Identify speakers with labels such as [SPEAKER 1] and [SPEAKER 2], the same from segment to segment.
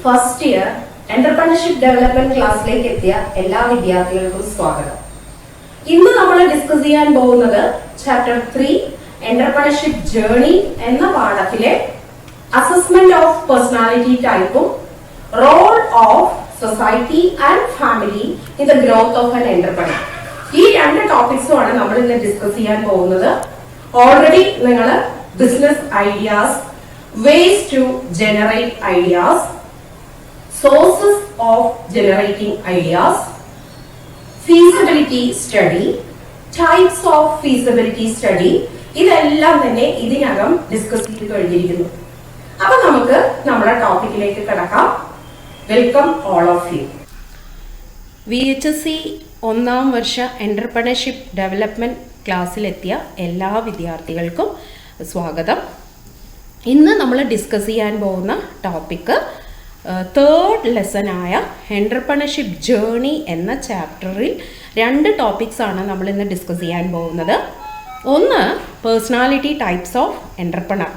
[SPEAKER 1] First year entrepreneurship development ക്ലാസ്സിലേക്ക് എത്തിയ എല്ലാ വിദ്യാർത്ഥികൾക്കും സ്വാഗതം. ഇന്ന് നമ്മൾ ഡിസ്കസ് ചെയ്യാൻ പോകുന്നത് ചാപ്റ്റർ 3 എന്റർപ്രണർഷിപ്പ് ജേർണി എന്ന പാഠത്തിലെ അസസ്മെന്റ് ഓഫ് പേഴ്സണാലിറ്റി ടൈപ്പും role of society and family in the growth of an entrepreneur. ഈ രണ്ട് ടോപ്പിക്സും ആണ് നമ്മൾ ഇന്ന് ഡിസ്കസ് ചെയ്യാൻ പോകുന്നത്. ഓൾറെഡി നിങ്ങൾ business ideas, ways to generate ideas, sources of generating ideas, feasibility study, types of feasibility study, ഇതെല്ലാം തന്നെ ഇതിനകം ഡിസ്കസ് ചെയ്ത് കഴിഞ്ഞിരിക്കുന്നു. അപ്പൊ നമുക്ക് നമ്മുടെ ടോപ്പിക്കിലേക്ക് കടക്കാം. Welcome all of you. VHSC ഒന്നാം വർഷ എന്റർപ്രണർഷിപ്പ് ഡെവലപ്മെന്റ് ക്ലാസ്സിലെത്തിയ എല്ലാ വിദ്യാർത്ഥികൾക്കും സ്വാഗതം. ഇന്ന് നമ്മൾ ഡിസ്കസ് ചെയ്യാൻ പോകുന്ന ടോപ്പിക്ക് തേർഡ് ലെസനായ എന്റർപ്രണർഷിപ്പ് ജേർണി എന്ന ചാപ്റ്ററിൽ രണ്ട് ടോപ്പിക്സ് ആണ് നമ്മൾ ഇന്ന് ഡിസ്കസ് ചെയ്യാൻ പോകുന്നത്. ഒന്ന്, പേഴ്സണാലിറ്റി ടൈപ്സ് ഓഫ് എന്റർപ്രണർ,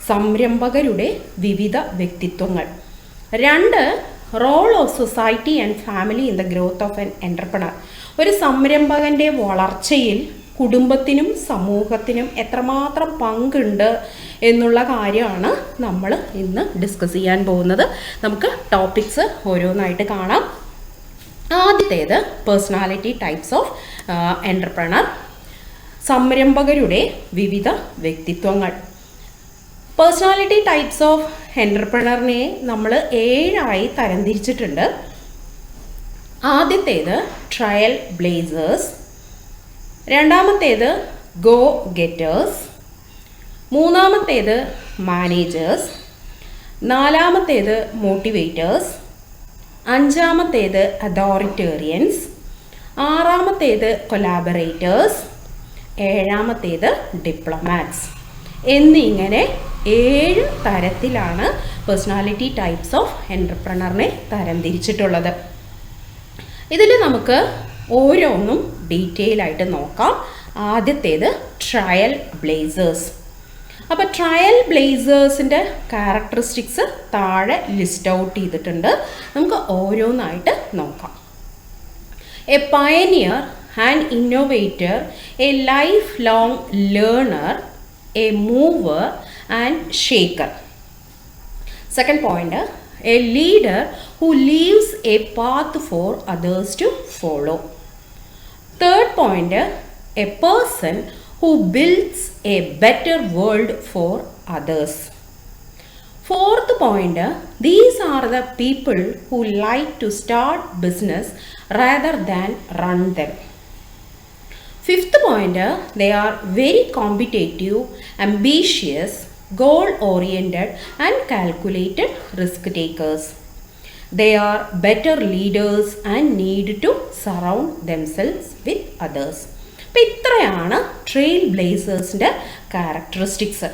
[SPEAKER 1] സംരംഭകരുടെ വിവിധ വ്യക്തിത്വങ്ങൾ. രണ്ട്, role of society and family in the growth of an entrepreneur, ഒരു സംരംഭകൻ്റെ വളർച്ചയിൽ കുടുംബത്തിനും സമൂഹത്തിനും എത്രമാത്രം പങ്കുണ്ട് എന്നുള്ള കാര്യമാണ് നമ്മൾ ഇന്ന് ഡിസ്കസ് ചെയ്യാൻ പോകുന്നത്. നമുക്ക് ടോപ്പിക്സ് ഓരോന്നായിട്ട് കാണാം. ആദ്യത്തേത് പേഴ്സണാലിറ്റി ടൈപ്സ് ഓഫ് എന്റർപ്രണർ, സംരംഭകരുടെ വിവിധ വ്യക്തിത്വങ്ങൾ. പേഴ്സണാലിറ്റി ടൈപ്സ് ഓഫ് എന്റർപ്രണറിനെ നമ്മൾ 7 തരംതിരിച്ചിട്ടുണ്ട്. ആദ്യത്തേത് ട്രയൽ ബ്ലേസേഴ്സ്, രണ്ടാമത്തേത് ഗോ ഗെറ്റേഴ്സ്, മൂന്നാമത്തേത് മാനേജേഴ്സ്, നാലാമത്തേത് മോട്ടിവേറ്റേഴ്സ്, അഞ്ചാമത്തേത് അതോറിറ്റേറിയൻസ്, ആറാമത്തേത് കൊലാബറേറ്റേഴ്സ്, ഏഴാമത്തേത് ഡിപ്ലോമാറ്റ്സ് എന്നിങ്ങനെ 7 തരത്തിലാണ് പേഴ്സണാലിറ്റി ടൈപ്സ് ഓഫ് എന്റർപ്രണറിനെ തരംതിരിച്ചിട്ടുള്ളത്. ഇതിൽ നമുക്ക് ഓരോന്നും ഡീറ്റെയിൽ ആയിട്ട് നോക്കാം. ആദ്യത്തേത് ട്രയൽ ബ്ലേസേഴ്സ്. അപ്പോൾ ട്രയൽ ബ്ലേസേഴ്സിൻ്റെ ക്യാരക്ടറിസ്റ്റിക്സ് താഴെ ലിസ്റ്റ് ഔട്ട് ചെയ്തിട്ടുണ്ട്. നമുക്ക് ഓരോന്നായിട്ട് നോക്കാം. A pioneer and innovator, a life long learner, a mover and shaker. Second point, a leader who leaves a path for others to follow. Third point, a person who builds a better world for others. Fourth point, these are the people who like to start business rather than run them. Fifth point, they are very competitive, ambitious, goal-oriented and calculated risk takers. They are better leaders and need to surround themselves with others. അപ്പോൾ ഇത്രയാണ് trail ബ്ലേസേഴ്സിൻ്റെ characteristics.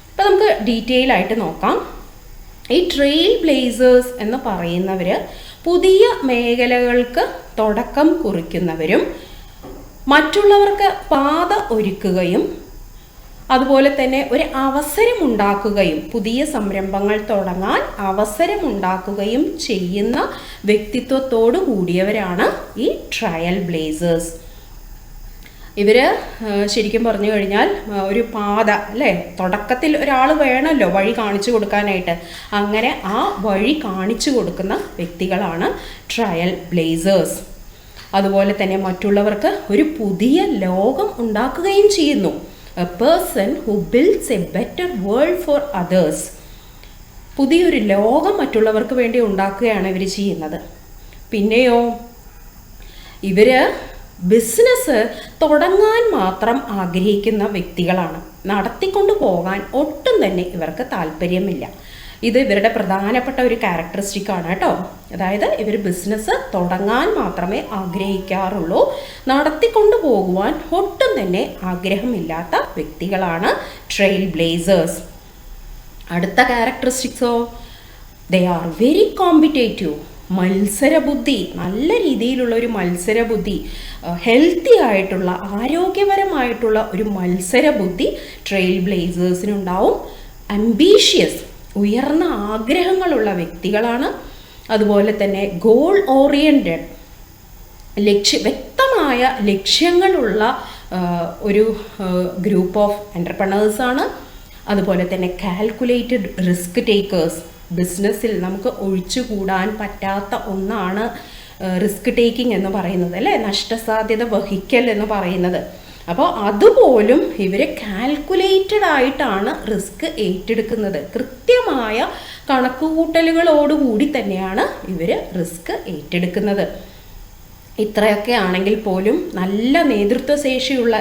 [SPEAKER 1] അപ്പോൾ നമുക്ക് detail ആയിട്ട് നോക്കാം. ഈ trail blazers എന്ന് പറയുന്നവർ പുതിയ മേഖലകൾക്ക് തുടക്കം കുറിക്കുന്നവരും മറ്റുള്ളവർക്ക് പാത ഒരുക്കുകയും അതുപോലെ തന്നെ ഒരു അവസരമുണ്ടാക്കുകയും പുതിയ സംരംഭങ്ങൾ തുടങ്ങാൻ അവസരമുണ്ടാക്കുകയും ചെയ്യുന്ന വ്യക്തിത്വത്തോടു കൂടിയവരാണ് ഈ ട്രയൽ ബ്ലേസേഴ്സ്. ഇവർ ശരിക്കും പറഞ്ഞു കഴിഞ്ഞാൽ ഒരു പാത അല്ലേ, തുടക്കത്തിൽ ഒരാൾ വേണമല്ലോ വഴി കാണിച്ചു കൊടുക്കാനായിട്ട്. അങ്ങനെ ആ വഴി കാണിച്ചു കൊടുക്കുന്ന വ്യക്തികളാണ് ട്രയൽ ബ്ലേസേഴ്സ്. അതുപോലെ തന്നെ മറ്റുള്ളവർക്ക് ഒരു പുതിയ ലോകം ഉണ്ടാക്കുകയും ചെയ്യുന്നു. A person who builds a better world for others. പുതിയൊരു ലോകം മറ്റുള്ളവർക്ക് വേണ്ടി ഉണ്ടാക്കുകയാണ് ഇവർ ചെയ്യുന്നത്. പിന്നെയോ ഇവർ ബിസിനസ് തുടങ്ങാൻ മാത്രം ആഗ്രഹിക്കുന്ന വ്യക്തികളാണ്. നടത്തിക്കൊണ്ടു പോകാൻ ഒട്ടും തന്നെ ഇവർക്ക് താല്പര്യമില്ല. ഇത് ഇവരുടെ പ്രധാനപ്പെട്ട ഒരു ക്യാരക്ടറിസ്റ്റിക് ആണ് കേട്ടോ. അതായത് ഇവർ ബിസിനസ് തുടങ്ങാൻ മാത്രമേ ആഗ്രഹിക്കാറുള്ളൂ, നടത്തിക്കൊണ്ടു പോകുവാൻ ഒട്ടും തന്നെ ആഗ്രഹമില്ലാത്ത വ്യക്തികളാണ് ട്രെയിൽ ബ്ലേസേഴ്സ്. അടുത്ത ക്യാരക്ടറിസ്റ്റിക്സോ, ദേ ആർ വെരി കോമ്പറ്റേറ്റീവ്, മത്സരബുദ്ധി, നല്ല രീതിയിലുള്ള ഒരു മത്സരബുദ്ധി, ഹെൽത്തി ആയിട്ടുള്ള ആരോഗ്യപരമായിട്ടുള്ള ഒരു മത്സരബുദ്ധി ട്രെയിൽ ബ്ലേസേഴ്സിനുണ്ടാവും. അംബീഷ്യസ്, ഉയർന്ന ആഗ്രഹങ്ങളുള്ള വ്യക്തികളാണ്. അതുപോലെ തന്നെ ഗോൾ ഓറിയൻറ്റഡ്, വ്യക്തമായ ലക്ഷ്യങ്ങളുള്ള ഒരു ഗ്രൂപ്പ് ഓഫ് എൻ്റർപ്രണേഴ്സാണ്. അതുപോലെ തന്നെ കാൽക്കുലേറ്റഡ് റിസ്ക് ടേക്കേഴ്സ്. ബിസിനസ്സിൽ നമുക്ക് ഒഴിച്ചുകൂടാൻ പറ്റാത്ത ഒന്നാണ് റിസ്ക് ടേക്കിംഗ് എന്ന് പറയുന്നത്, അല്ലേ? നഷ്ടസാധ്യത വഹിക്കൽ എന്ന് പറയുന്നത്. അപ്പോൾ അതുപോലും ഇവർ കാൽക്കുലേറ്റഡ് ആയിട്ടാണ് റിസ്ക് ഏറ്റെടുക്കുന്നത്. കൃത്യമായ കണക്കുകൂട്ടലുകളോടുകൂടി തന്നെയാണ് ഇവർ റിസ്ക് ഏറ്റെടുക്കുന്നത്. ഇത്രയൊക്കെ ആണെങ്കിൽ പോലും നല്ല നേതൃത്വശേഷിയുള്ള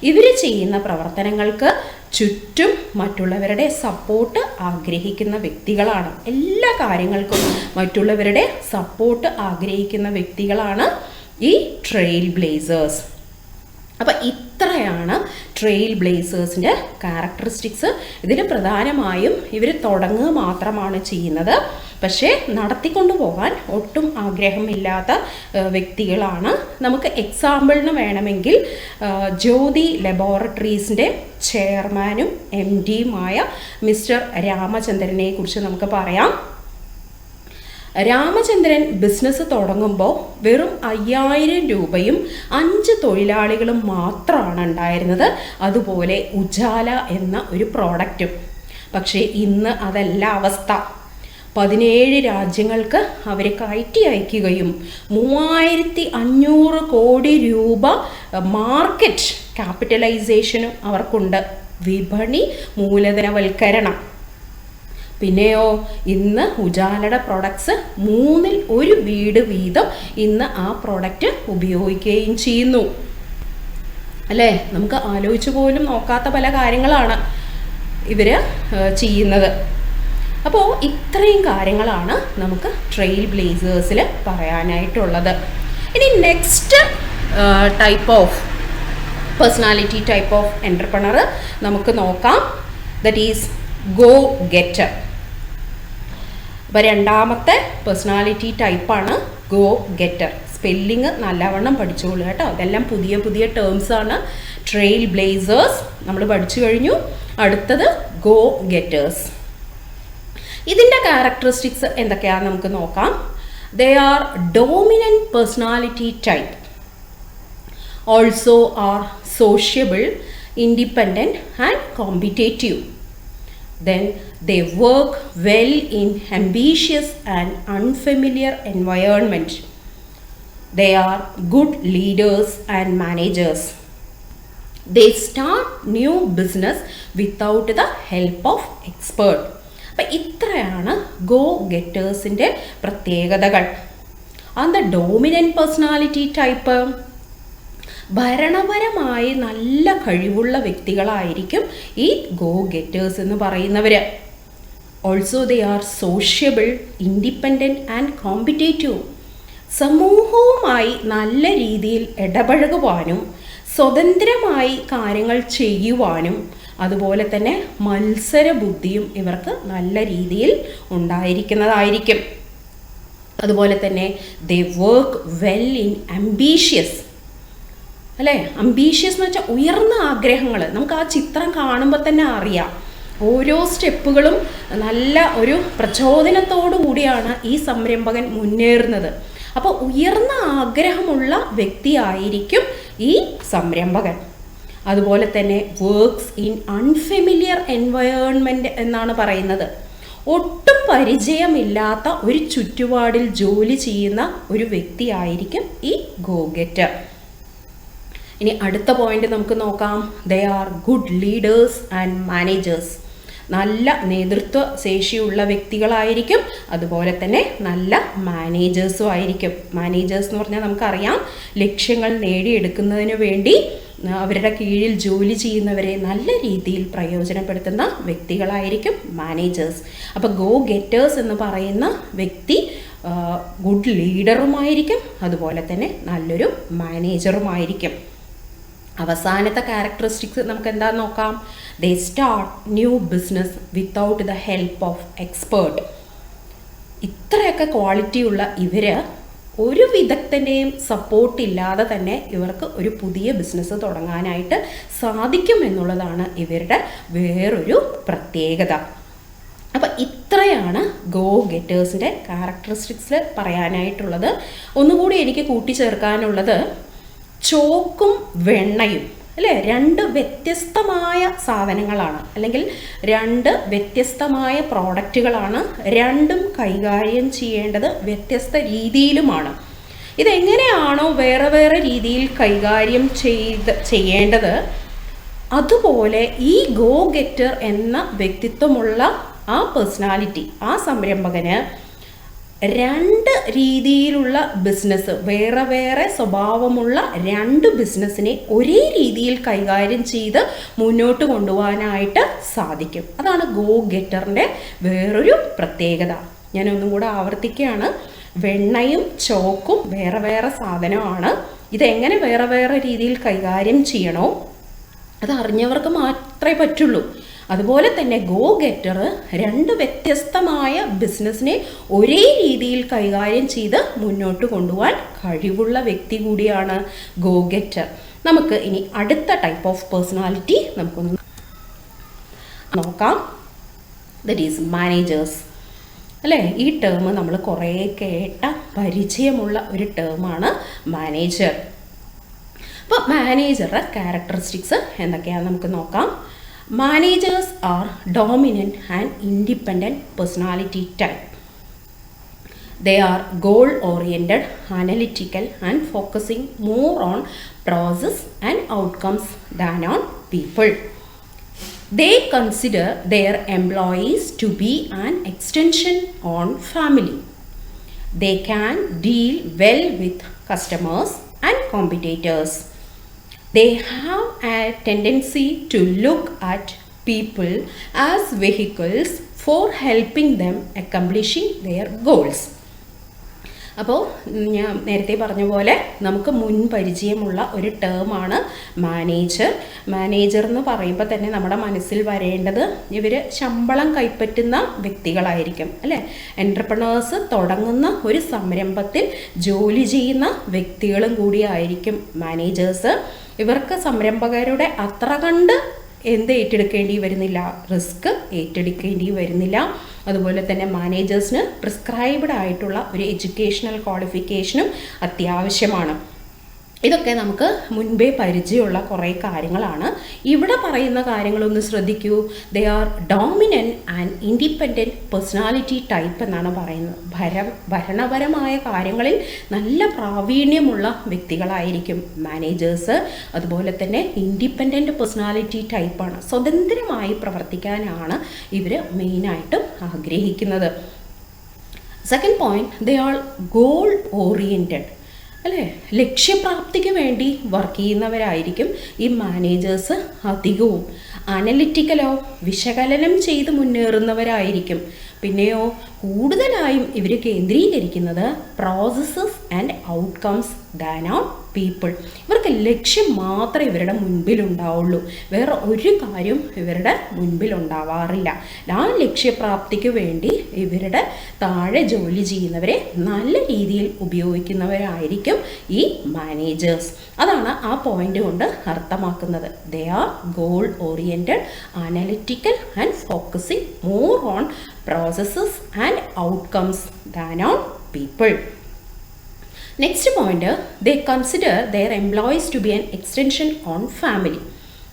[SPEAKER 1] ഇവർ ചെയ്യുന്ന പ്രവർത്തനങ്ങൾക്ക് ചുറ്റും മറ്റുള്ളവരുടെ സപ്പോർട്ട് ആഗ്രഹിക്കുന്ന വ്യക്തികളാണ്. എല്ലാ കാര്യങ്ങൾക്കും മറ്റുള്ളവരുടെ സപ്പോർട്ട് ആഗ്രഹിക്കുന്ന വ്യക്തികളാണ് ഈ ട്രെയിൽ ബ്ലേസേഴ്സ്. അപ്പം ഇത്രയാണ് ട്രെയിൽ ബ്ലേസേഴ്സിൻ്റെ ക്യാരക്ടറിസ്റ്റിക്സ്. ഇതിൽ പ്രധാനമായും ഇവർ തുടങ്ങുക മാത്രമാണ് ചെയ്യുന്നത്, പക്ഷേ നടത്തിക്കൊണ്ടു പോകാൻ ഒട്ടും ആഗ്രഹമില്ലാത്ത വ്യക്തികളാണ്. നമുക്ക് എക്സാമ്പിളിന് വേണമെങ്കിൽ ജ്യോതി ലബോറട്ടറീസിൻ്റെ ചെയർമാനും MD-യുമായ മിസ്റ്റർ രാമചന്ദ്രനെ കുറിച്ച് നമുക്ക് പറയാം. രാമചന്ദ്രൻ ബിസിനസ് തുടങ്ങുമ്പോൾ വെറും 5000 രൂപയും 5 തൊഴിലാളികളും മാത്രമാണ് ഉണ്ടായിരുന്നത്, അതുപോലെ ഉജാല എന്ന ഒരു പ്രോഡക്റ്റും. പക്ഷേ ഇന്ന് അതല്ല അവസ്ഥ. 17 രാജ്യങ്ങൾക്ക് അവർ കയറ്റി അയക്കുകയും 3500 കോടി രൂപ മാർക്കറ്റ് ക്യാപിറ്റലൈസേഷനും അവർക്കുണ്ട്. വിപണി മൂലധനവൽക്കരണം. പിന്നെയോ ഇന്ന് ഉജാലയുടെ പ്രൊഡക്ട്സ് 3-ൽ 1 വീട് വീതം ഇന്ന് ആ പ്രോഡക്റ്റ് ഉപയോഗിക്കുകയും ചെയ്യുന്നു, അല്ലേ? നമുക്ക് ആലോചിച്ച് പോലും നോക്കാത്ത പല കാര്യങ്ങളാണ് ഇവർ ചെയ്യുന്നത്. അപ്പോൾ ഇത്രയും കാര്യങ്ങളാണ് നമുക്ക് ട്രെയിൽ ബ്ലേസേഴ്സിൽ പറയാനായിട്ടുള്ളത്. ഇനി next type of personality type of entrepreneur നമുക്ക് നോക്കാം. That is go getter. അപ്പോൾ രണ്ടാമത്തെ പേഴ്സണാലിറ്റി ടൈപ്പാണ് ഗോ ഗെറ്റർ. സ്പെല്ലിങ് നല്ലവണ്ണം പഠിച്ചോളൂ കേട്ടോ. ഇതെല്ലാം പുതിയ പുതിയ ടേംസാണ്. ട്രെയിൽ ബ്ലേസേഴ്സ് നമ്മൾ പഠിച്ചു കഴിഞ്ഞു. അടുത്തത് ഗോ ഗെറ്റേഴ്സ്. ഇതിൻ്റെ ക്യാരക്ടറിസ്റ്റിക്സ് എന്തൊക്കെയാണെന്ന് നമുക്ക് നോക്കാം. They are dominant personality type, also are sociable, independent and competitive. Then they work well in ambitious and unfamiliar environment. They are good leaders and managers. They start new business without the help of expert. അപ്പം ഇത്രയാണ് go ഗെറ്റേഴ്സിൻ്റെ പ്രത്യേകതകൾ. And the dominant personality type, ഭരണപരമായി നല്ല കഴിവുള്ള വ്യക്തികളായിരിക്കും ഈ go getters എന്ന് പറയുന്നവർ. Also they are sociable, independent and competitive. സമൂഹവുമായി നല്ല രീതിയിൽ ഇടപഴകുവാനും സ്വതന്ത്രമായി കാര്യങ്ങൾ ചെയ്യുവാനും അതുപോലെ തന്നെ മത്സര ബുദ്ധിയും ഇവർക്ക് നല്ല രീതിയിൽ ഉണ്ടായിരിക്കുന്നതായിരിക്കും. അതുപോലെ തന്നെ ദേ വർക്ക് വെൽ ഇൻ അംബീഷ്യസ്, അല്ലേ? അംബീഷ്യസ് എന്ന് വെച്ചാൽ ഉയർന്ന ആഗ്രഹങ്ങൾ. നമുക്ക് ആ ചിത്രം കാണുമ്പോൾ തന്നെ അറിയാം. ഓരോ സ്റ്റെപ്പുകളും നല്ല ഒരു പ്രചോദനത്തോടു കൂടിയാണ് ഈ സംരംഭകൻ മുന്നേറുന്നത്. അപ്പോൾ ഉയർന്ന ആഗ്രഹമുള്ള വ്യക്തിയായിരിക്കും ഈ സംരംഭകൻ. അതുപോലെ തന്നെ വർക്ക്സ് ഇൻ അൺഫെമിലിയർ എൻവയോൺമെൻറ്റ് എന്നാണ് പറയുന്നത്. ഒട്ടും പരിചയമില്ലാത്ത ഒരു ചുറ്റുപാടിൽ ജോലി ചെയ്യുന്ന ഒരു വ്യക്തിയായിരിക്കും ഈ ഗോ ഗെറ്റർ. ഇനി അടുത്ത പോയിന്റ് നമുക്ക് നോക്കാം. They are good leaders and managers. നല്ല നേതൃത്വ ശേഷിയുള്ള വ്യക്തികളായിരിക്കും, അതുപോലെ തന്നെ നല്ല മാനേജേഴ്സും ആയിരിക്കും. മാനേജേഴ്സ് എന്ന് പറഞ്ഞാൽ നമുക്കറിയാം, ലക്ഷ്യങ്ങൾ നേടിയെടുക്കുന്നതിന് വേണ്ടി അവരുടെ കീഴിൽ ജോലി ചെയ്യുന്നവരെ നല്ല രീതിയിൽ പ്രയോജനപ്പെടുത്തുന്ന വ്യക്തികളായിരിക്കും മാനേജേഴ്സ്. അപ്പോൾ ഗോ ഗെറ്റേഴ്സ് എന്ന് പറയുന്ന വ്യക്തി ഗുഡ് ലീഡറുമായിരിക്കും, അതുപോലെ തന്നെ നല്ലൊരു മാനേജറുമായിരിക്കും. അവസാനത്തെ ക്യാരക്ടറിസ്റ്റിക്സ് നമുക്ക് എന്താ നോക്കാം. ദേ start new business without the help of expert. ഇത്രയൊക്കെ ക്വാളിറ്റിയുള്ള ഇവർ ഒരു വിദഗ്ധൻ്റെയും സപ്പോർട്ടില്ലാതെ തന്നെ ഇവർക്ക് ഒരു പുതിയ ബിസിനസ് തുടങ്ങാനായിട്ട് സാധിക്കും എന്നുള്ളതാണ് ഇവരുടെ വേറൊരു പ്രത്യേകത. അപ്പം ഇത്ര ഇത്രയാണ് ഗോ ഗെറ്റേഴ്സിൻ്റെ ക്യാരക്ടറിസ്റ്റിക്സിൽ പറയാനായിട്ടുള്ളത്. ഒന്നുകൂടി എനിക്ക് കൂട്ടിച്ചേർക്കാനുള്ളത് ചോക്കും വെണ്ണയും അല്ലേ, രണ്ട് വ്യത്യസ്തമായ സാധനങ്ങളാണ്, അല്ലെങ്കിൽ രണ്ട് വ്യത്യസ്തമായ പ്രോഡക്റ്റുകളാണ്. രണ്ടും കൈകാര്യം ചെയ്യേണ്ടത് വ്യത്യസ്ത രീതിയിലുമാണ്. ഇതെങ്ങനെയാണോ വേറെ വേറെ രീതിയിൽ കൈകാര്യം ചെയ്യേണ്ടത്, അതുപോലെ ഈ ഗോ ഗെറ്റർ എന്ന വ്യക്തിത്വമുള്ള ആ പേഴ്സണാലിറ്റി, ആ സംരംഭകന് രണ്ട് രീതിയിലുള്ള ബിസിനസ്, വേറെ വേറെ സ്വഭാവമുള്ള രണ്ട് ബിസിനസ്സിനെ ഒരേ രീതിയിൽ കൈകാര്യം ചെയ്ത് മുന്നോട്ട് കൊണ്ടുപോകാനായിട്ട് സാധിക്കും. അതാണ് ഗോ ഗെറ്ററിൻ്റെ വേറൊരു പ്രത്യേകത. ഞാനൊന്നും കൂടെ ആവർത്തിക്കുകയാണ്. വെണ്ണയും ചോക്കും വേറെ വേറെ സാധനമാണ്. ഇതെങ്ങനെ വേറെ വേറെ രീതിയിൽ കൈകാര്യം ചെയ്യണോ അത് അറിഞ്ഞവർക്ക് മാത്രമേ പറ്റുള്ളൂ. അതുപോലെ തന്നെ ഗോ ഗെറ്റർ രണ്ട് വ്യത്യസ്തമായ ബിസിനസ്സിനെ ഒരേ രീതിയിൽ കൈകാര്യം ചെയ്ത് മുന്നോട്ട് കൊണ്ടുപോകാൻ കഴിവുള്ള വ്യക്തി കൂടിയാണ് ഗോ ഗെറ്റർ. നമുക്ക് ഇനി അടുത്ത ടൈപ്പ് ഓഫ് പേഴ്സണാലിറ്റി നമുക്കൊന്ന് നോക്കാം. ദറ്റ് ഈസ് മാനേജേഴ്സ് അല്ലേ. ഈ ടേം നമ്മൾ കുറേ കേട്ട പരിചയമുള്ള ഒരു ടേമാണ് മാനേജർ. അപ്പോൾ മാനേജറുടെ ക്യാരക്ടറിസ്റ്റിക്സ് എന്തൊക്കെയാണെന്ന് നമുക്ക് നോക്കാം. Managers are dominant and independent personality type. They are goal-oriented, analytical, and focusing more on process and outcomes than on people. They consider their employees to be an extension on family. They can deal well with customers and competitors. They have a tendency to look at people as vehicles for helping them accomplishing their goals. അപ്പോൾ ഞാൻ നേരത്തെ പറഞ്ഞ പോലെ നമുക്ക് മുൻ പരിചയമുള്ള ഒരു ടേമാണ് manager. Manager എന്ന് പറയുമ്പോൾ തന്നെ നമ്മുടെ മനസ്സിൽ വരേണ്ടത് ഇവർ ശമ്പളം കൈപ്പറ്റുന്ന വ്യക്തികളായിരിക്കും അല്ലേ. എൻ്റർപ്രണേഴ്സ് തുടങ്ങുന്ന ഒരു സംരംഭത്തിൽ ജോലി ചെയ്യുന്ന വ്യക്തികളും കൂടിയായിരിക്കും മാനേജേഴ്സ്. ഇവർക്ക് സംരംഭകരുടെ അത്ര കണ്ട് ഏറ്റെടുക്കേണ്ടി വരുന്നില്ല, റിസ്ക് ഏറ്റെടുക്കേണ്ടി വരുന്നില്ല. അതുപോലെ തന്നെ മാനേജേഴ്സിന് പ്രിസ്ക്രൈബ്ഡ് ആയിട്ടുള്ള ഒരു എഡ്യൂക്കേഷണൽ ക്വാളിഫിക്കേഷനും അത്യാവശ്യമാണ്. ഇതൊക്കെ നമുക്ക് മുൻപേ പരിചയമുള്ള കുറേ കാര്യങ്ങളാണ്. ഇവിടെ പറയുന്ന കാര്യങ്ങളൊന്ന് ശ്രദ്ധിക്കൂ. ദേ are dominant and independent personality type എന്നാണ് പറയുന്നത്. ഭരണപരമായ കാര്യങ്ങളിൽ നല്ല പ്രാവീണ്യമുള്ള വ്യക്തികളായിരിക്കും മാനേജേഴ്സ്. അതുപോലെ തന്നെ ഇൻഡിപെൻഡൻറ്റ് പേഴ്സണാലിറ്റി ടൈപ്പാണ്. സ്വതന്ത്രമായി പ്രവർത്തിക്കാനാണ് ഇവർ മെയിനായിട്ടും ആഗ്രഹിക്കുന്നത്. Second point, they R goal oriented അല്ലേ. ലക്ഷ്യപ്രാപ്തിക്ക് വേണ്ടി വർക്ക് ചെയ്യുന്നവരായിരിക്കും ഈ മാനേജേഴ്സ് അധികവും. അനലിറ്റിക്കലോ, വിശകലനം ചെയ്ത് മുന്നേറുന്നവരായിരിക്കും. പിന്നെയോ കൂടുതലായും ഇവർ കേന്ദ്രീകരിക്കുന്നത് processes and outcomes than on people. ഇവർക്ക് ലക്ഷ്യം മാത്രമേ ഇവരുടെ മുൻപിലുണ്ടാവുള്ളൂ, വേറെ ഒരു കാര്യം ഇവരുടെ മുൻപിലുണ്ടാവാറില്ല. ആ ലക്ഷ്യപ്രാപ്തിക്ക് വേണ്ടി ഇവരുടെ താഴെ ജോലി ചെയ്യുന്നവരെ നല്ല രീതിയിൽ ഉപയോഗിക്കുന്നവരായിരിക്കും ഈ മാനേജേഴ്സ്. അതാണ് ആ പോയിന്റ് കൊണ്ട് അർത്ഥമാക്കുന്നത്. They are goal oriented, analytical and focusing more on processes and outcomes than on people. Next point, they consider their employees to be an extension on family.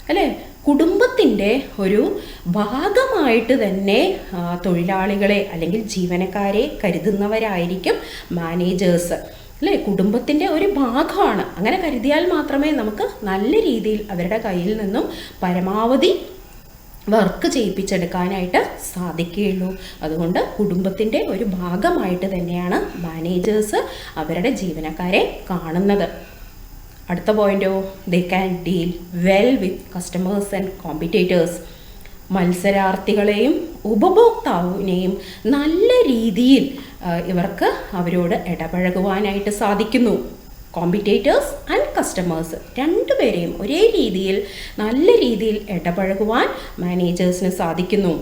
[SPEAKER 1] അല്ലേ, കുടുംബത്തിൻ്റെ ഒരു ഭാഗമായിട്ട് തന്നെ തൊഴിലാളികളെ അല്ലെങ്കിൽ ജീവനക്കാരെ കരുതുന്നവരായിരിക്കും മാനേജേഴ്സ് അല്ലേ. കുടുംബത്തിൻ്റെ ഒരു ഭാഗമാണ്. അങ്ങനെ കരുതിയാൽ മാത്രമേ നമുക്ക് നല്ല രീതിയിൽ അവരുടെ കയ്യിൽ നിന്നും പരമാവധി വർക്ക് ചെയ്യിപ്പിച്ചെടുക്കാനായിട്ട് സാധിക്കുകയുള്ളൂ. അതുകൊണ്ട് കുടുംബത്തിൻ്റെ ഒരു ഭാഗമായിട്ട് തന്നെയാണ് മാനേജേഴ്സ് അവരുടെ ജീവനക്കാരെ കാണുന്നത്. അടുത്ത പോയിന്റോ, they can deal well with customers and competitors. മത്സരാർത്ഥികളെയും ഉപഭോക്താവിനെയും നല്ല രീതിയിൽ ഇവർക്ക് അവരോട് ഇടപഴകുവാനായിട്ട് സാധിക്കുന്നു. കോമ്പറ്റേറ്റേഴ്സ് ആൻഡ് കസ്റ്റമേഴ്സ് രണ്ടുപേരെയും ഒരേ രീതിയിൽ നല്ല രീതിയിൽ ഇടപഴകുവാൻ മാനേജേഴ്സിന് സാധിക്കുന്നു.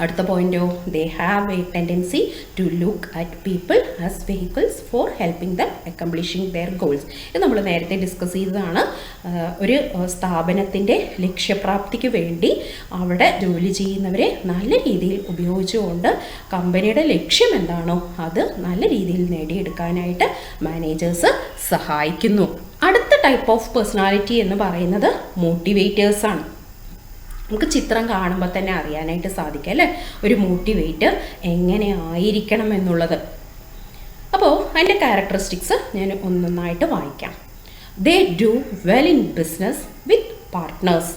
[SPEAKER 1] അടുത്ത പോയിന്റോ, they have a tendency to look at people as vehicles for helping them accomplishing their goals. ഇത് നമ്മൾ നേരത്തെ ഡിസ്കസ് ചെയ്തതാണ്. ഒരു സ്ഥാപനത്തിൻ്റെ ലക്ഷ്യപ്രാപ്തിക്ക് വേണ്ടി അവിടെ ജോലി ചെയ്യുന്നവരെ നല്ല രീതിയിൽ ഉപയോഗിച്ചുകൊണ്ട് കമ്പനിയുടെ ലക്ഷ്യം എന്താണോ അത് നല്ല രീതിയിൽ നേടിയെടുക്കാനായിട്ട് മാനേജേഴ്സ് സഹായിക്കുന്നു. അടുത്ത ടൈപ്പ് ഓഫ് പേഴ്സണാലിറ്റി എന്ന് പറയുന്നത് മോട്ടിവേറ്റേഴ്സാണ്. നമുക്ക് ചിത്രം കാണുമ്പോൾ തന്നെ അറിയാനായിട്ട് സാധിക്കും അല്ലേ, ഒരു മോട്ടിവേറ്റർ എങ്ങനെ ആയിരിക്കണം എന്നുള്ളത്. അപ്പോൾ അതിൻ്റെ ക്യാരക്ടറിസ്റ്റിക്സ് ഞാൻ ഒന്നൊന്നായിട്ട് വായിക്കാം. They do well in business with partners.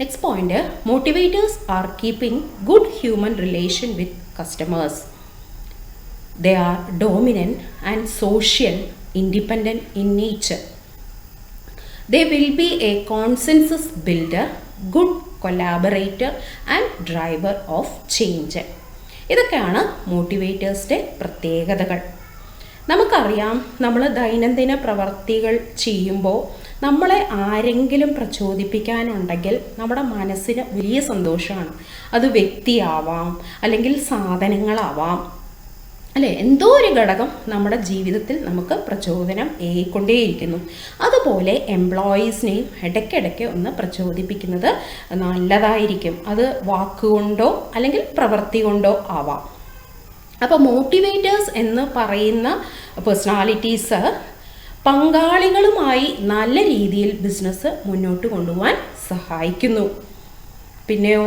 [SPEAKER 1] Next point, motivators are keeping good human relation with customers. They are dominant and social independent in nature. They will be a consensus builder, good collaborator and driver of change. ഇതൊക്കെയാണ് മോട്ടിവേറ്റേഴ്സിൻ്റെ പ്രത്യേകതകൾ. നമുക്കറിയാം, നമ്മൾ ദൈനംദിന പ്രവർത്തികൾ ചെയ്യുമ്പോൾ നമ്മളെ ആരെങ്കിലും പ്രചോദിപ്പിക്കാനുണ്ടെങ്കിൽ നമ്മുടെ മനസ്സിന് വലിയ സന്തോഷമാണ്. അത് വ്യക്തിയാവാം, അല്ലെങ്കിൽ സാധനങ്ങളാവാം, അല്ലേ, എന്തോ ഒരു ഘടകം നമ്മുടെ ജീവിതത്തിൽ നമുക്ക് പ്രചോദനം ഏകൊണ്ടേയിരിക്കുന്നു. അതുപോലെ എംപ്ലോയീസിനെയും ഇടയ്ക്കിടയ്ക്ക് ഒന്ന് പ്രചോദിപ്പിക്കുന്നത് നല്ലതായിരിക്കും. അത് വാക്കുകൊണ്ടോ അല്ലെങ്കിൽ പ്രവൃത്തി കൊണ്ടോ ആവാം. അപ്പോൾ മോട്ടിവേറ്റേഴ്സ് എന്ന് പറയുന്ന പേഴ്സണാലിറ്റീസ് പങ്കാളികളുമായി നല്ല രീതിയിൽ ബിസിനസ് മുന്നോട്ട് കൊണ്ടുപോകാൻ സഹായിക്കുന്നു. പിന്നെയോ,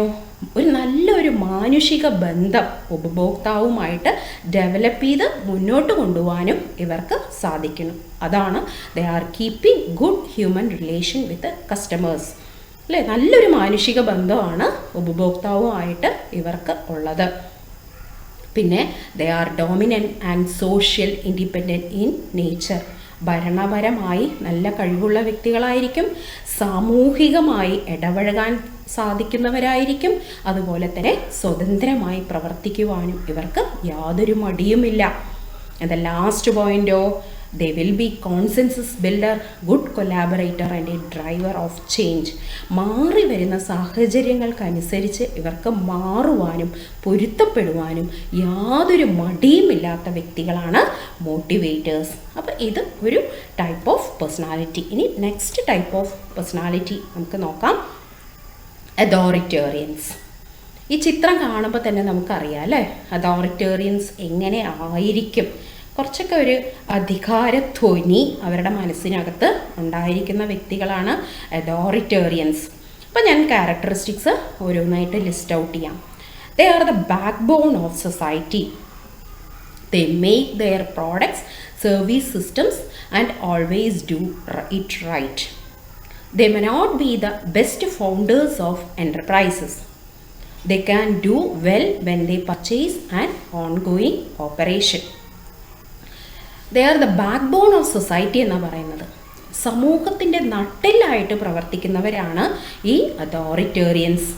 [SPEAKER 1] നല്ലൊരു മാനുഷിക ബന്ധം ഉപഭോക്താവുമായിട്ട് ഡെവലപ്പ് ചെയ്ത് മുന്നോട്ട് കൊണ്ടുപോകാനും ഇവർക്ക് സാധിക്കണം. അതാണ് they are keeping good human relation with customers. അല്ലേ, നല്ലൊരു മാനുഷിക ബന്ധമാണ് ഉപഭോക്താവുമായിട്ട് ഇവർക്ക് ഉള്ളത്. പിന്നെ they are dominant and social independent in nature. ഭരണപരമായി നല്ല കഴിവുള്ള വ്യക്തികളായിരിക്കും, സാമൂഹികമായി ഇടപഴകാൻ സാധിക്കുന്നവരായിരിക്കും, അതുപോലെ തന്നെ സ്വതന്ത്രമായി പ്രവർത്തിക്കുവാനും ഇവർക്ക് യാതൊരു മടിയുമില്ല. And the last point, they will be consensus builder, good collaborator and a driver of change. മാറി വരുന്ന സാഹചര്യങ്ങൾക്കനുസരിച്ച് ഇവർക്ക് മാറുവാനും പൊരുത്തപ്പെടുവാനും യാതൊരു മടിയുമില്ലാത്ത വ്യക്തികളാണ് മോട്ടിവേറ്റേഴ്സ്. അപ്പോൾ ഇത് ഒരു ടൈപ്പ് ഓഫ് പേഴ്സണാലിറ്റി. ഇനി നെക്സ്റ്റ് ടൈപ്പ് ഓഫ് പേഴ്സണാലിറ്റി നമുക്ക് നോക്കാം, അതോറിറ്റേറിയൻസ്. ഈ ചിത്രം കാണുമ്പോൾ തന്നെ നമുക്കറിയാം അല്ലേ, അതോറിറ്റേറിയൻസ് എങ്ങനെ ആയിരിക്കും. കുറച്ചൊക്കെ ഒരു അധികാരധ്വനി അവരുടെ മനസ്സിനകത്ത് ഉണ്ടായിരിക്കുന്ന വ്യക്തികളാണ് അതോറിറ്റേറിയൻസ്. അപ്പോൾ ഞാൻ ക്യാരക്ടറിസ്റ്റിക്സ് ഓരോന്നായിട്ട് ലിസ്റ്റ് ഔട്ട് ചെയ്യാം. They are the backbone of society. They make their products, service systems and always do it right. They may not be the best founders of enterprises. They can do well when they purchase an ongoing operation. They are the backbone of society എന്ന് പറയുന്നത്. സമൂഹത്തിൻ്റെ നട്ടെല്ലായിട്ട് പ്രവർത്തിക്കുന്നവരാണ് ഈ അതോറിറ്റേറിയൻസ്.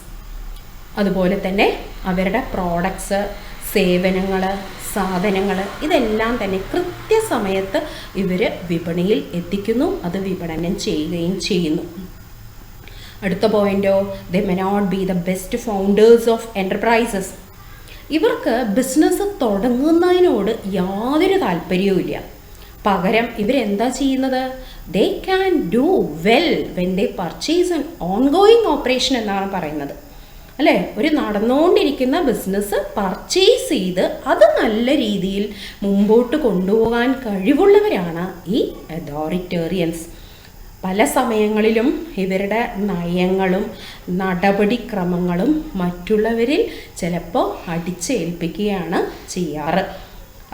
[SPEAKER 1] അതുപോലെ തന്നെ അവരുടെ products, സേവനങ്ങൾ, സാധനങ്ങൾ ഇതെല്ലാം തന്നെ കൃത്യസമയത്ത് ഇവർ വിപണിയിൽ എത്തിക്കുന്നു, അത് വിപണനം ചെയ്യുകയും ചെയ്യുന്നു. അടുത്ത പോയിന്റോ, they may not be the best founders of enterprises. ഇവർക്ക് ബിസിനസ് തുടങ്ങുന്നതിനോട് യാതൊരു താല്പര്യവുമില്ല. പകരം ഇവരെന്താ ചെയ്യുന്നത്, they can do well when they purchase an ongoing operation എന്നാണ് പറയുന്നത്. അല്ലേ, ഒരു നടന്നുകൊണ്ടിരിക്കുന്ന ബിസിനസ് പർച്ചേസ് ചെയ്ത് അത് നല്ല രീതിയിൽ മുമ്പോട്ട് കൊണ്ടുപോകാൻ കഴിവുള്ളവരാണ് ഈ അതോറിറ്റേറിയൻസ്. പല സമയങ്ങളിലും ഇവരുടെ നയങ്ങളും നടപടിക്രമങ്ങളും മറ്റുള്ളവരിൽ ചിലപ്പോൾ അടിച്ചേൽപ്പിക്കുകയാണ് ചെയ്യാറ്.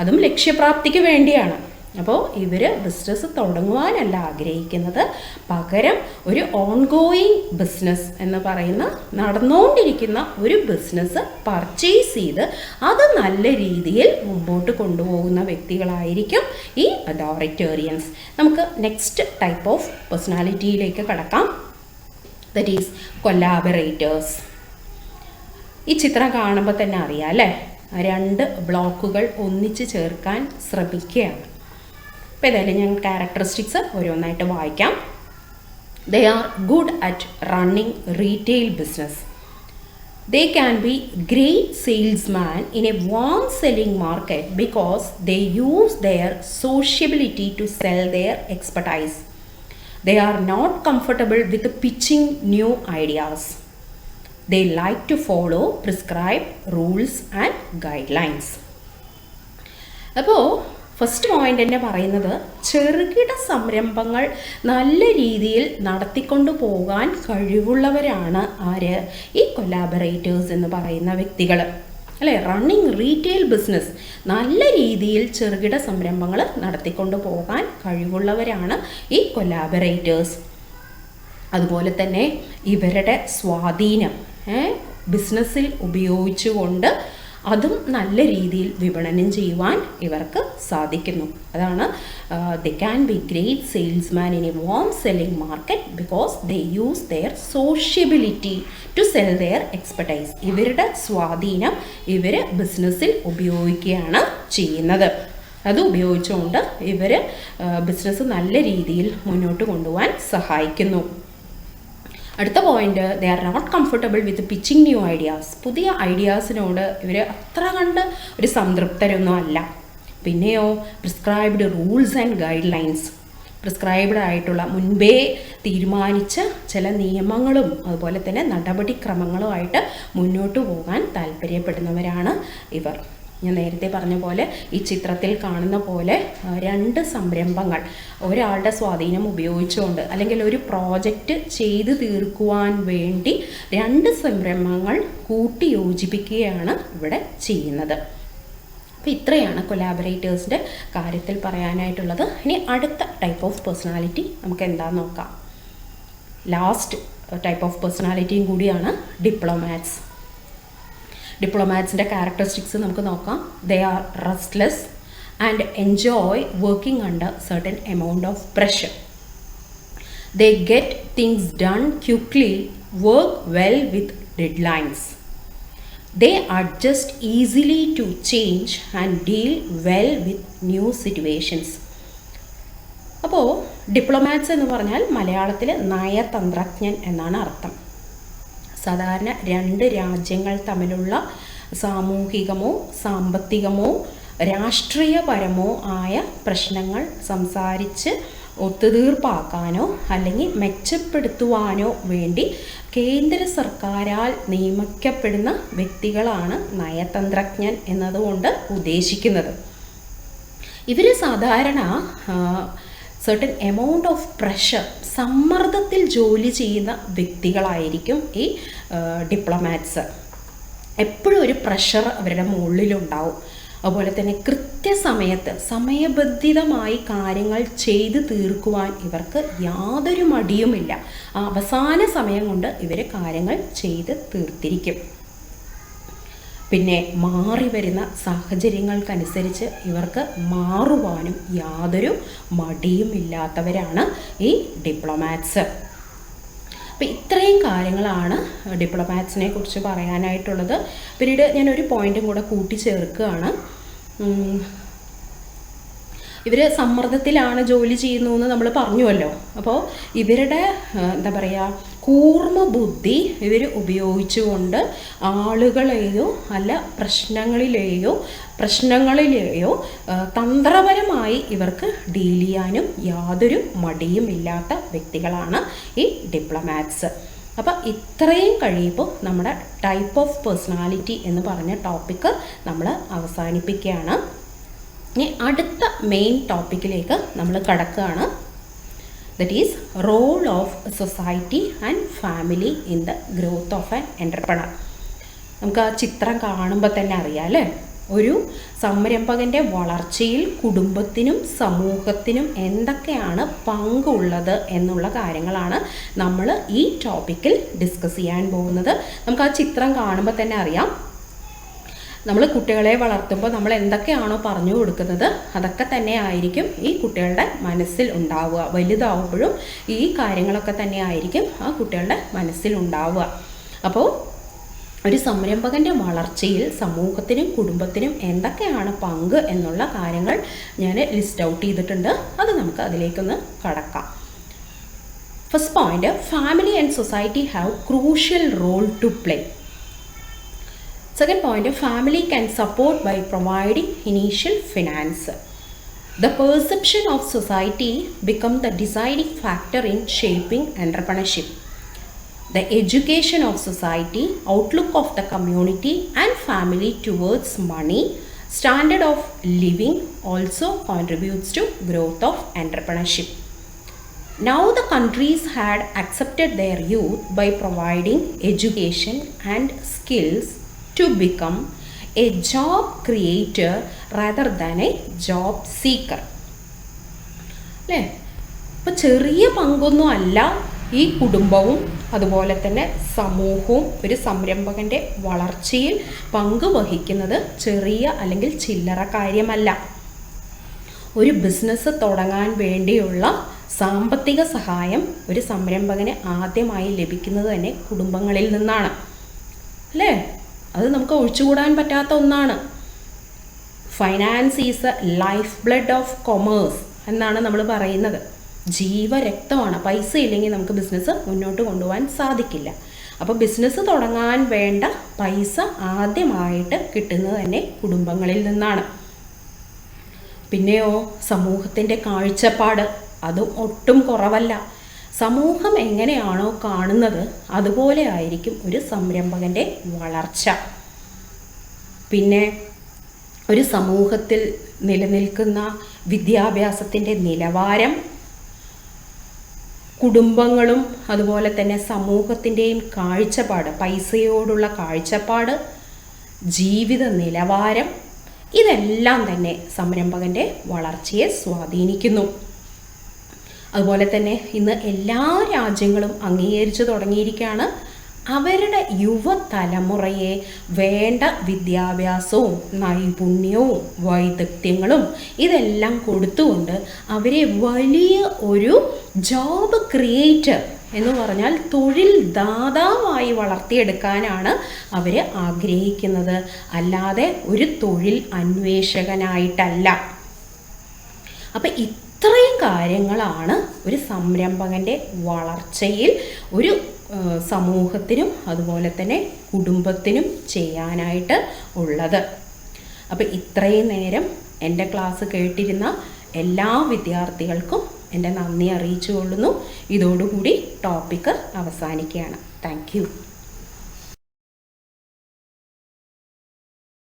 [SPEAKER 1] അതും ലക്ഷ്യപ്രാപ്തിക്ക് വേണ്ടിയാണ്. അപ്പോൾ ഇവർ ബിസിനസ് തുടങ്ങുവാനല്ല ആഗ്രഹിക്കുന്നത്, പകരം ഒരു ഓൺഗോയിങ് ബിസിനസ് എന്ന് പറയുന്ന നടന്നുകൊണ്ടിരിക്കുന്ന ഒരു ബിസിനസ് പർച്ചേസ് ചെയ്ത് അത് നല്ല രീതിയിൽ മുമ്പോട്ട് കൊണ്ടുപോകുന്ന വ്യക്തികളായിരിക്കും ഈ അതോറിറ്റേറിയൻസ്. നമുക്ക് നെക്സ്റ്റ് ടൈപ്പ് ഓഫ് പേഴ്സണാലിറ്റിയിലേക്ക് കടക്കാം, ദറ്റ് ഈസ് കൊലാബറേറ്റേഴ്സ്. ഈ ചിത്രം കാണുമ്പോൾ തന്നെ അറിയാം അല്ലേ, 2 ബ്ലോക്കുകൾ ഒന്നിച്ച് ചേർക്കാൻ ശ്രമിക്കുകയാണ്. അപ്പോൾ ഏതായാലും ഞാൻ ക്യാരക്ടറിസ്റ്റിക്സ് ഓരോന്നായിട്ട് വായിക്കാം. They are good at running retail business. They can be great salesmen in a warm selling market because they use their sociability to sell their expertise. They are not comfortable with pitching new ideas. They like to follow prescribed rules and guidelines. അപ്പോൾ first point തന്നെ പറയുന്നത് ചെറുകിട സംരംഭങ്ങൾ നല്ല രീതിയിൽ നടത്തിക്കൊണ്ടു പോകാൻ കഴിവുള്ളവരാണ് ആര്? ഈ കൊലാബറേറ്റേഴ്സ് എന്ന് പറയുന്ന വ്യക്തികൾ, അല്ലേ? റണ്ണിങ് റീറ്റെയിൽ ബിസിനസ് നല്ല രീതിയിൽ ചെറുകിട സംരംഭങ്ങൾ നടത്തിക്കൊണ്ടു പോകാൻ കഴിവുള്ളവരാണ് ഈ കൊലാബറേറ്റേഴ്സ്. അതുപോലെ തന്നെ ഇവരുടെ സ്വാധീനം ബിസിനസ്സിൽ ഉപയോഗിച്ചുകൊണ്ട് അതും നല്ല രീതിയിൽ വിപണനം ചെയ്യുവാൻ ഇവർക്ക് സാധിക്കുന്നു. അതാണ് they can be great salesman in a warm selling market because they use their sociability to sell their expertise. ഇവരുടെ സ്വാധീനം ഇവർ ബിസിനസ്സിൽ ഉപയോഗിക്കുകയാണ് ചെയ്യുന്നത്. അത് ഉപയോഗിച്ചുകൊണ്ട് ഇവർ ബിസിനസ് നല്ല രീതിയിൽ മുന്നോട്ട് കൊണ്ടുപോകാൻ സഹായിക്കുന്നു. അടുത്ത point, they are not comfortable with pitching new ideas. പുതിയ ഐഡിയാസിനോട് ഇവർ അത്ര കണ്ട് ഒരു സംതൃപ്തരൊന്നും അല്ല. പിന്നെയോ prescribed rules and guidelines, prescribed ആയിട്ടുള്ള മുൻപേ തീരുമാനിച്ച ചില നിയമങ്ങളും അതുപോലെ തന്നെ നടപടിക്രമങ്ങളുമായിട്ട് മുന്നോട്ട് പോകാൻ താല്പര്യപ്പെടുന്നവരാണ് ഇവർ. ഞാൻ നേരത്തെ പറഞ്ഞ പോലെ ഈ ചിത്രത്തിൽ കാണുന്ന പോലെ രണ്ട് സംരംഭങ്ങൾ ഒരാളുടെ സ്വാധീനം ഉപയോഗിച്ചുകൊണ്ട് അല്ലെങ്കിൽ ഒരു പ്രോജക്റ്റ് ചെയ്ത് തീർക്കുവാൻ വേണ്ടി രണ്ട് സംരംഭങ്ങൾ കൂട്ടി യോജിപ്പിക്കുകയാണ് ഇവിടെ ചെയ്യുന്നത്. അപ്പോൾ ഇത്രയാണ് കൊലാബറേറ്റേഴ്സിൻ്റെ കാര്യത്തിൽ പറയാനായിട്ടുള്ളത്. ഇനി അടുത്ത ടൈപ്പ് ഓഫ് പേഴ്സണാലിറ്റി നമുക്ക് എന്താണെന്ന് നോക്കാം. ലാസ്റ്റ് ടൈപ്പ് ഓഫ് പേഴ്സണാലിറ്റിയും കൂടിയാണ് ഡിപ്ലോമാറ്റ്സ്. ഡിപ്ലോമാറ്റ്സിൻ്റെ ക്യാരക്ടറിസ്റ്റിക്സ് നമുക്ക് നോക്കാം. They are restless and enjoy working under certain amount of pressure. They get things done quickly, work well with deadlines. They adjust easily to change and deal well with new situations. അപ്പോൾ diplomats എന്ന് പറഞ്ഞാൽ മലയാളത്തിൽ നയതന്ത്രജ്ഞൻ എന്നാണ് അർത്ഥം. സാധാരണ രണ്ട് രാജ്യങ്ങൾ തമ്മിലുള്ള സാമൂഹികമോ സാമ്പത്തികമോ രാഷ്ട്രീയപരമോ ആയ പ്രശ്നങ്ങൾ സംസാരിച്ച് ഒത്തുതീർപ്പാക്കാനോ അല്ലെങ്കിൽ മെച്ചപ്പെടുത്തുവാനോ വേണ്ടി കേന്ദ്ര സർക്കാരാൽ നിയമിക്കപ്പെടുന്ന വ്യക്തികളാണ് നയതന്ത്രജ്ഞൻ എന്നതുകൊണ്ട് ഉദ്ദേശിക്കുന്നത്. ഇവർ സാധാരണ സർട്ടൻ എമൗണ്ട് ഓഫ് പ്രഷർ, സമ്മർദ്ദത്തിൽ ജോലി ചെയ്യുന്ന വ്യക്തികളായിരിക്കും ഈ ഡിപ്ലോമാറ്റ്സ്. എപ്പോഴും ഒരു പ്രഷർ അവരുടെ മുകളിലുണ്ടാവും. അതുപോലെ തന്നെ കൃത്യസമയത്ത് സമയബന്ധിതമായി കാര്യങ്ങൾ ചെയ്തു തീർക്കുവാൻ ഇവർക്ക് യാതൊരു മടിയുമില്ല. ആ അവസാന സമയം കൊണ്ട് ഇവർ കാര്യങ്ങൾ ചെയ്ത് തീർത്തിരിക്കും. പിന്നെ മാറി വരുന്ന സാഹചര്യങ്ങൾക്കനുസരിച്ച് ഇവർക്ക് മാറുവാനും യാതൊരു മടിയുമില്ലാത്തവരാണ് ഈ ഡിപ്ലോമാറ്റ്സ്. അപ്പോൾ ഇത്രയും കാര്യങ്ങളാണ് ഡിപ്ലോമാറ്റ്സിനെ കുറിച്ച് പറയാനായിട്ടുള്ളത്. പിന്നീട് ഞാനൊരു പോയിൻറ്റും കൂടെ കൂട്ടിച്ചേർക്കുകയാണ്. ഇവർ സമ്മർദ്ദത്തിലാണ് ജോലി ചെയ്യുന്നു എന്ന് നമ്മൾ പറഞ്ഞുവല്ലോ. അപ്പോൾ ഇവരുടെ എന്താ പറയുക, കൂർമ്മ ബുദ്ധി ഇവർ ഉപയോഗിച്ചുകൊണ്ട് ആളുകളെയോ അല്ല പ്രശ്നങ്ങളിലെയോ തന്ത്രപരമായി ഇവർക്ക് ഡീൽ ചെയ്യാനും യാതൊരു മടിയും ഇല്ലാത്ത വ്യക്തികളാണ് ഈ ഡിപ്ലോമാറ്റ്സ്. അപ്പോൾ ഇത്രയും കഴിയുമ്പോൾ നമ്മുടെ ടൈപ്പ് ഓഫ് പേഴ്സണാലിറ്റി എന്ന് പറഞ്ഞ ടോപ്പിക്ക് നമ്മൾ അവസാനിപ്പിക്കുകയാണ്. ഇനി അടുത്ത മെയിൻ ടോപ്പിക്കിലേക്ക് നമ്മൾ കടക്കുകയാണ്. That is role of society and family in the growth of an entrepreneur. നമുക്ക് ആ ചിത്രം കാണുമ്പോൾ തന്നെ അറിയാം അല്ലേ, ഒരു സംരംഭകൻ്റെ വളർച്ചയിൽ കുടുംബത്തിനും സമൂഹത്തിനും എന്തൊക്കെയാണ് പങ്കുള്ളത് എന്നുള്ള കാര്യങ്ങളാണ് നമ്മൾ ഈ ടോപ്പിക്കിൽ ഡിസ്കസ് ചെയ്യാൻ പോകുന്നത്. നമുക്ക് ആ ചിത്രം കാണുമ്പോൾ തന്നെ അറിയാം, നമ്മൾ കുട്ടികളെ വളർത്തുമ്പോൾ നമ്മൾ എന്തൊക്കെയാണോ പറഞ്ഞു കൊടുക്കുന്നത് അതൊക്കെ തന്നെ ആയിരിക്കും ഈ കുട്ടികളുടെ മനസ്സിൽ ഉണ്ടാവുക. വലുതാവുമ്പോഴും ഈ കാര്യങ്ങളൊക്കെ തന്നെ ആയിരിക്കും ആ കുട്ടികളുടെ മനസ്സിൽ ഉണ്ടാവുക. അപ്പോൾ ഒരു സംരംഭകൻ്റെ വളർച്ചയിൽ സമൂഹത്തിനും കുടുംബത്തിനും എന്തൊക്കെയാണ് പങ്ക് എന്നുള്ള കാര്യങ്ങൾ ഞാൻ ലിസ്റ്റ് ഔട്ട് ചെയ്തിട്ടുണ്ട്. അത് നമുക്ക് അതിലേക്കൊന്ന് കടക്കാം. First point, family and society have crucial role to play. Second point, family can support by providing initial finance. The perception of society becomes the deciding factor in shaping entrepreneurship. The education of society, outlook of the community and family towards money, standard of living also contributes to growth of entrepreneurship. Now the countries had accepted their youth by providing education and skills to become a job creator rather than a job seeker. അല്ലേ? അപ്പോൾ ചെറിയ പങ്കൊന്നും അല്ല ഈ കുടുംബവും അതുപോലെ തന്നെ സമൂഹവും ഒരു സംരംഭകൻ്റെ വളർച്ചയിൽ പങ്ക് വഹിക്കുന്നത് ചെറിയ അല്ലെങ്കിൽ ചില്ലറ കാര്യമല്ല. ഒരു ബിസിനസ് തുടങ്ങാൻ വേണ്ടിയുള്ള സാമ്പത്തിക സഹായം ഒരു സംരംഭകന് ആദ്യമായി ലഭിക്കുന്നത് തന്നെ കുടുംബങ്ങളിൽ നിന്നാണ്. അല്ലേ? അത് നമുക്ക് ഒഴിച്ചുകൂടാൻ പറ്റാത്ത ഒന്നാണ്. Finance is A life blood of commerce എന്നാണ് നമ്മൾ പറയുന്നത്. ജീവരക്തമാണ്. പൈസ ഇല്ലെങ്കിൽ നമുക്ക് ബിസിനസ് മുന്നോട്ട് കൊണ്ടുപോകാൻ സാധിക്കില്ല. അപ്പോൾ ബിസിനസ് തുടങ്ങാൻ വേണ്ട പൈസ ആദ്യമായിട്ട് കിട്ടുന്നത് തന്നെ കുടുംബങ്ങളിൽ നിന്നാണ്. പിന്നെയോ സമൂഹത്തിൻ്റെ കാഴ്ചപ്പാട് അതും ഒട്ടും കുറവല്ല. സമൂഹം എങ്ങനെയാണോ കാണുന്നത് അതുപോലെ ആയിരിക്കും ഒരു സംരംഭകൻ്റെ വളർച്ച. പിന്നെ ഒരു സമൂഹത്തിൽ നിലനിൽക്കുന്ന വിദ്യാഭ്യാസത്തിൻ്റെ നിലവാരം, കുടുംബങ്ങളും അതുപോലെ തന്നെ സമൂഹത്തിൻ്റെയും കാഴ്ചപ്പാട്, പൈസയോടുള്ള കാഴ്ചപ്പാട്, ജീവിത നിലവാരം, ഇതെല്ലാം തന്നെ സംരംഭകൻ്റെ വളർച്ചയെ സ്വാധീനിക്കുന്നു. അതുപോലെ തന്നെ ഇന്ന് എല്ലാ രാജ്യങ്ങളും അംഗീകരിച്ചു തുടങ്ങിയിരിക്കുകയാണ് അവരുടെ യുവതലമുറയെ വേണ്ട വിദ്യാഭ്യാസവും നൈപുണ്യവും വൈദഗ്ധ്യങ്ങളും ഇതെല്ലാം കൊടുത്തുകൊണ്ട് അവരെ വലിയ ഒരു ജോബ് ക്രിയേറ്റർ എന്ന് പറഞ്ഞാൽ തൊഴിൽ ദാതാവായി വളർത്തിയെടുക്കാനാണ് അവർ ആഗ്രഹിക്കുന്നത്, അല്ലാതെ ഒരു തൊഴിൽ അന്വേഷകനായിട്ടല്ല. അപ്പം ഇത്രയും കാര്യങ്ങളാണ് ഒരു സംരംഭകൻ്റെ വളർച്ചയിൽ ഒരു സമൂഹത്തിനും അതുപോലെ തന്നെ കുടുംബത്തിനും ചെയ്യാനായിട്ട് ഉള്ളത്. അപ്പോൾ ഇത്രയും നേരം എൻ്റെ ക്ലാസ് കേട്ടിരുന്ന എല്ലാ വിദ്യാർത്ഥികൾക്കും എൻ്റെ നന്ദി അറിയിച്ചു കൊള്ളുന്നു. ഇതോടുകൂടി ടോപ്പിക്ക് അവസാനിക്കുകയാണ്. Thank you.